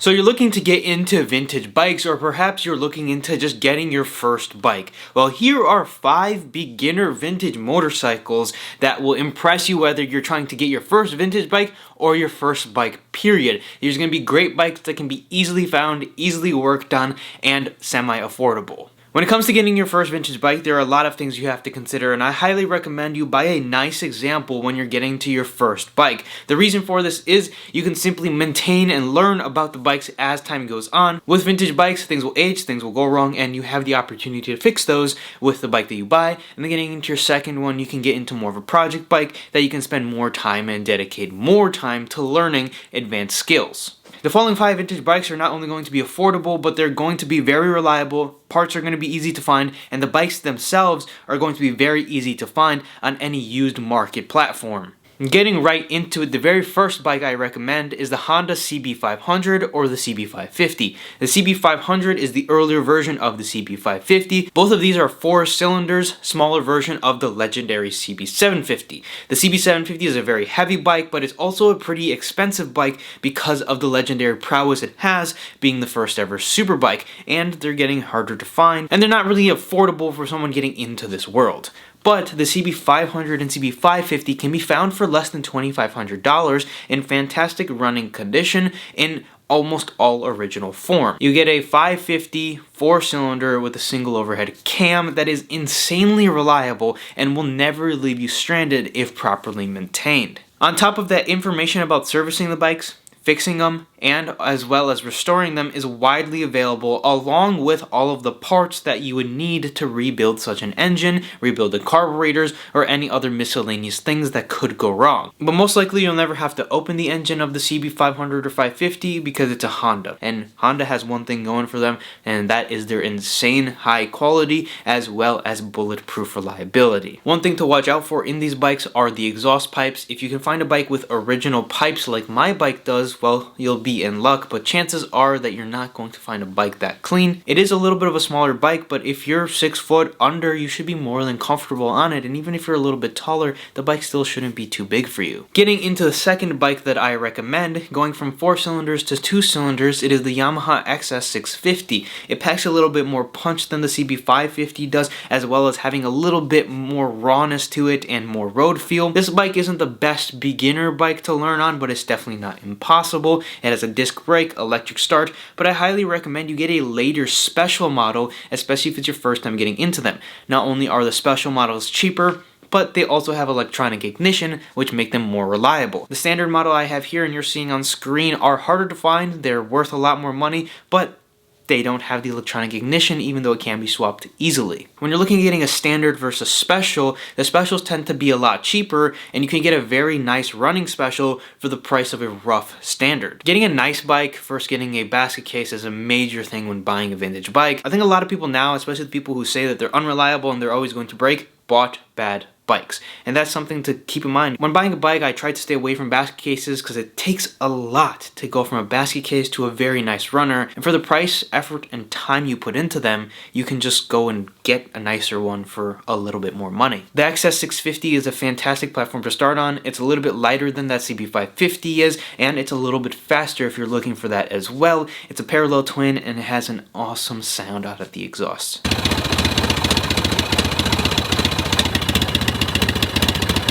So you're looking to get into vintage bikes, or perhaps you're looking into just getting your first bike. Well, here are 5 beginner vintage motorcycles that will impress you whether you're trying to get your first vintage bike or your first bike, period. These are going to be great bikes that can be easily found, easily worked on, and semi-affordable. When it comes to getting your first vintage bike, there are a lot of things you have to consider, and I highly recommend you buy a nice example when you're getting to your first bike. The reason for this is you can simply maintain and learn about the bikes as time goes on. With vintage bikes, things will age, things will go wrong, and you have the opportunity to fix those with the bike that you buy. And then getting into your second one, you can get into more of a project bike that you can spend more time and dedicate more time to learning advanced skills. The following 5 vintage bikes are not only going to be affordable, but they're going to be very reliable, parts are going to be easy to find, and the bikes themselves are going to be very easy to find on any used market platform. Getting right into it, the very first bike I recommend is the Honda CB500 or the CB550. The CB500 is the earlier version of the CB550. Both of these are 4 cylinders, smaller version of the legendary CB750. The CB750 is a very heavy bike, but it's also a pretty expensive bike because of the legendary prowess it has, being the first ever super bike, and they're getting harder to find, and they're not really affordable for someone getting into this world. But the CB500 and CB550 can be found for less than $2,500 in fantastic running condition in almost all original form. You get a 550 4-cylinder with a single overhead cam that is insanely reliable and will never leave you stranded if properly maintained. On top of that, information about servicing the bikes, fixing them, and as well as restoring them is widely available, along with all of the parts that you would need to rebuild such an engine, rebuild the carburetors, or any other miscellaneous things that could go wrong. But most likely you'll never have to open the engine of the CB500 or 550 because it's a Honda. And Honda has one thing going for them, and that is their insane high quality as well as bulletproof reliability. One thing to watch out for in these bikes are the exhaust pipes. If you can find a bike with original pipes like my bike does, well, you'll be in luck, but chances are that you're not going to find a bike that clean. It is a little bit of a smaller bike, but if you're 6 foot under, you should be more than comfortable on it, and even if you're a little bit taller, the bike still shouldn't be too big for you. Getting into the second bike that I recommend, going from 4 cylinders to 2 cylinders, it is the Yamaha XS650. It packs a little bit more punch than the CB550 does, as well as having a little bit more rawness to it and more road feel. This bike isn't the best beginner bike to learn on, but it's definitely not impossible. It has a disc brake, electric start, but I highly recommend you get a later special model, especially if it's your first time getting into them. Not only are the special models cheaper, but they also have electronic ignition, which make them more reliable. The standard model I have here and you're seeing on screen are harder to find, they're worth a lot more money, but they don't have the electronic ignition, even though it can be swapped easily. When you're looking at getting a standard versus special, the specials tend to be a lot cheaper, and you can get a very nice running special for the price of a rough standard. Getting a nice bike, first getting a basket case is a major thing when buying a vintage bike. I think a lot of people now, especially the people who say that they're unreliable and they're always going to break, bought bad bikes. And that's something to keep in mind. When buying a bike, I try to stay away from basket cases because it takes a lot to go from a basket case to a very nice runner. And for the price, effort, and time you put into them, you can just go and get a nicer one for a little bit more money. The XS650 is a fantastic platform to start on. It's a little bit lighter than that CB550 is, and it's a little bit faster if you're looking for that as well. It's a parallel twin, and it has an awesome sound out of the exhaust.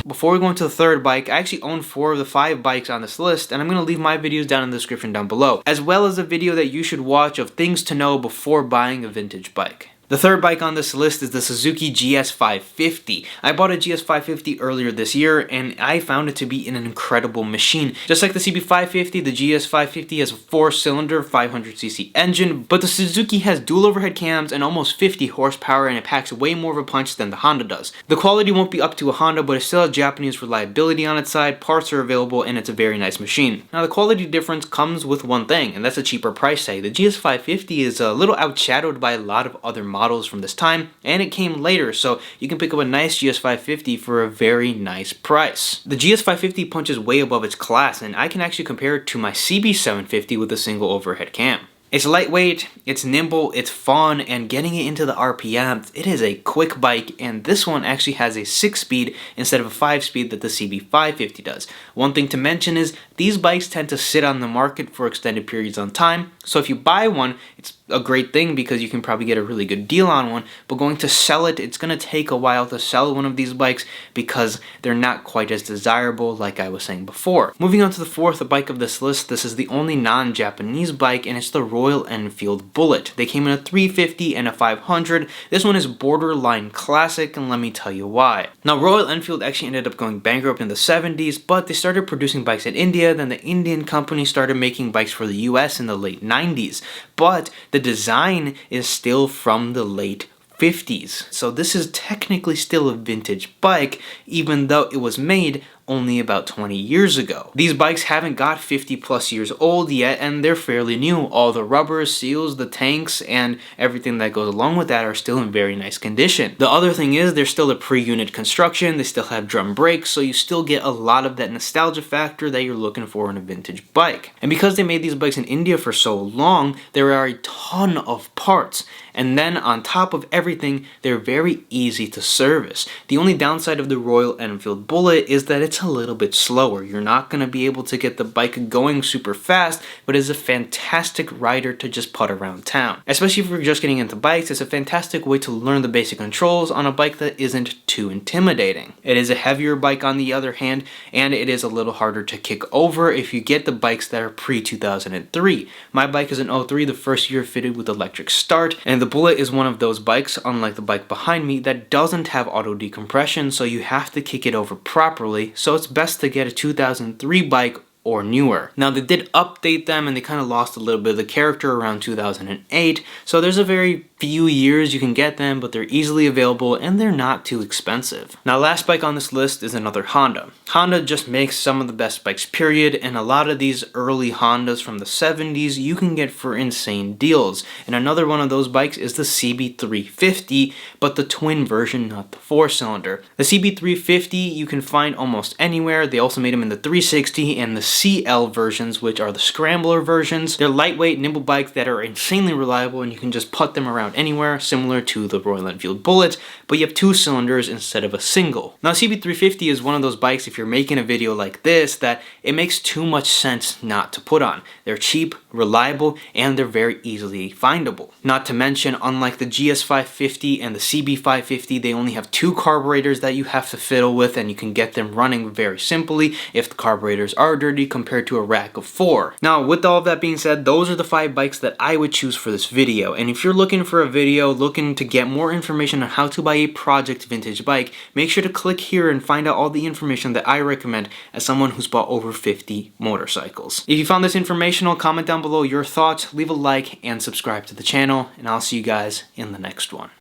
Before we go into the third bike, I actually own 4 of the 5 bikes on this list, and I'm going to leave my videos down in the description down below, as well as a video that you should watch of things to know before buying a vintage bike. The third bike on this list is the Suzuki GS550. I bought a GS550 earlier this year, and I found it to be an incredible machine. Just like the CB550, the GS550 has a 4-cylinder 500cc engine, but the Suzuki has dual overhead cams and almost 50 horsepower, and it packs way more of a punch than the Honda does. The quality won't be up to a Honda, but it still has Japanese reliability on its side, parts are available, and it's a very nice machine. Now the quality difference comes with one thing, and that's a cheaper price tag. The GS550 is a little outshadowed by a lot of other models from this time, and it came later, so you can pick up a nice GS550 for a very nice price. The GS550 punches way above its class, and I can actually compare it to my CB750 with a single overhead cam. It's lightweight, it's nimble, it's fun, and getting it into the RPM, it is a quick bike, and this one actually has a 6-speed instead of a 5-speed that the CB550 does. One thing to mention is these bikes tend to sit on the market for extended periods on time, so if you buy one, it's a great thing because you can probably get a really good deal on one, but going to sell it, it's going to take a while to sell one of these bikes because they're not quite as desirable like I was saying before. Moving on to the fourth bike of this list, this is the only non-Japanese bike, and it's the Royal Enfield Bullet. They came in a 350 and a 500. This one is borderline classic, and let me tell you why. Now, Royal Enfield actually ended up going bankrupt in the 70s, but they started producing bikes in India, then the Indian company started making bikes for the US in the late 90s, but the design is still from the late 50s. So this is technically still a vintage bike, even though it was made only about 20 years ago. These bikes haven't got 50 plus years old yet, and they're fairly new. All the rubber, seals, the tanks, and everything that goes along with that are still in very nice condition. The other thing is they're still a pre-unit construction, they still have drum brakes, so you still get a lot of that nostalgia factor that you're looking for in a vintage bike. And because they made these bikes in India for so long, there are a ton of parts. And then on top of everything, they're very easy to service. The only downside of the Royal Enfield Bullet is that it's a little bit slower. You're not going to be able to get the bike going super fast, but it's a fantastic rider to just put around town. Especially if you're just getting into bikes, it's a fantastic way to learn the basic controls on a bike that isn't too intimidating. It is a heavier bike on the other hand, and it is a little harder to kick over if you get the bikes that are pre-2003. My bike is an 03, the first year fitted with electric start, and the Bullet is one of those bikes, unlike the bike behind me, that doesn't have auto decompression, so you have to kick it over properly, so it's best to get a 2003 bike or newer. Now, they did update them and they kind of lost a little bit of the character around 2008, so there's a very few years you can get them, but they're easily available and they're not too expensive. Now, last bike on this list is another Honda. Honda just makes some of the best bikes, period, and a lot of these early Hondas from the 70s you can get for insane deals. And another one of those bikes is the CB350, but the twin version, not the 4-cylinder. The CB350 you can find almost anywhere. They also made them in the 360 and the CL versions, which are the scrambler versions. They're lightweight, nimble bikes that are insanely reliable, and you can just put them around anywhere, similar to the Royal Enfield Bullet, but you have 2 cylinders instead of a single. Now, CB350 is one of those bikes, if you're making a video like this, that it makes too much sense not to put on. They're cheap, reliable, and they're very easily findable. Not to mention, unlike the GS550 and the CB550, they only have 2 carburetors that you have to fiddle with, and you can get them running very simply if the carburetors are dirty compared to a rack of 4. Now, with all of that being said, those are the 5 bikes that I would choose for this video, and if you're looking for a video, looking to get more information on how to buy a project vintage bike, make sure to click here and find out all the information that I recommend as someone who's bought over 50 motorcycles. If you found this informational, comment down below your thoughts, leave a like, and subscribe to the channel, and I'll see you guys in the next one.